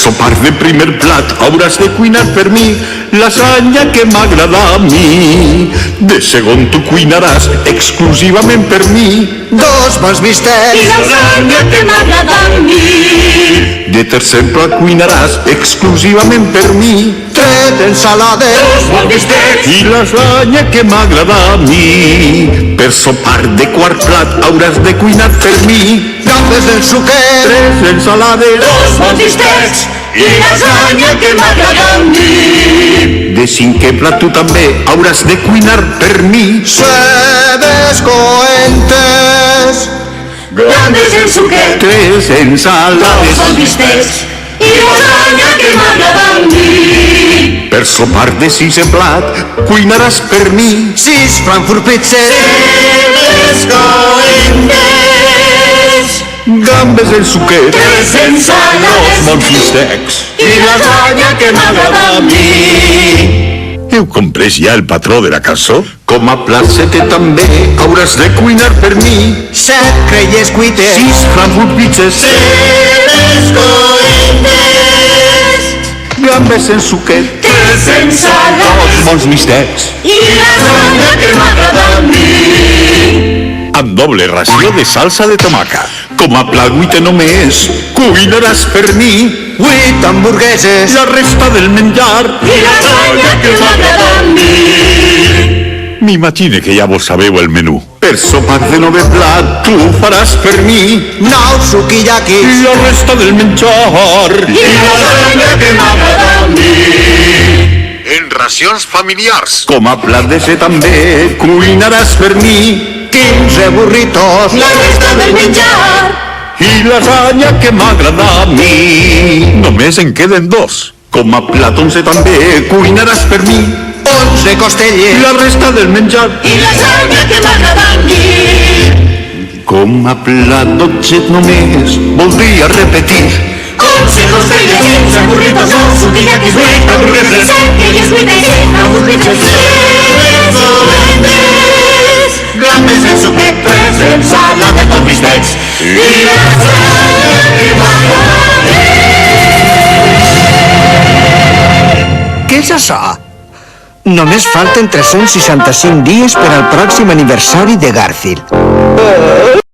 sopar de primer plat hauràs de cuinar per mi lasanya que m'agrada a mi. De segon tu cuinaràs exclusivament per mi 2 bons bistecs i lasanya que m'agrada a mi. De tercer plat cuinaràs exclusivament per mi 3 ensalades 2 bons bistecs i lasanya que m'agrada a mi. Per sopar de quart plat hauràs de cuinar per mi gambes en suquet 3 ensalades 2 bons bistecs i lasanya que m'agrada a mi. De cinquè plat tu també hauràs de cuinar per mi cebes coentes Gambes en suquet 3 2 ensalades bons bistecs i lasanya que m'agrada a mi. Per sopar de sisè plat cuinaràs per mi 6 Frankfurt pizzas Cebes coentes gambes en suquet 3 ensalades bons bistecs. i lasanya que m'agrada a mi. Heu comprès ja el patró de la cançó? Com a plat setè també hauràs de cuinar per mi 7 creies cuites 6 Frankfurt pizzas Cebes coentes gambes en suquet 3 ensalades bons bistecs. i lasanya que m'agrada a mi. Amb doble ració de salsa de tomaca. Com a plat vuitè només cuinaràs per mi 8 hamburgueses la resta del menjar. I lasanya que m'agrada a mi. M'imagine que ja vos sabeu el menú. Per sopar de novè plat tu faràs per mi 9 sukiyakis la resta del menjar. I lasanya que m'agrada a mi. En racions familiars. Com a plat desè també cuinaràs per mi 15 burritos La resta del menjar i lasanya que m'agrada a mi. Només en queden 2. Com a plat onzè també cuinaràs per mi 11 costelles la resta del menjar. i lasanya que m'agrada a mi. Com a plat dotzè només voldria repetir 11 costelles, 15 burritos, 2 sukiyakis, 8 hamburgueses, 7 creyes cuites, 1 hamburguesas, 3 sobremesas, gambes en suquet, 3 ensaladas con bistecs i lasanya que m'agrada a mi. Què és això? Només falten 365 dies per al pròxim aniversari de Garfield.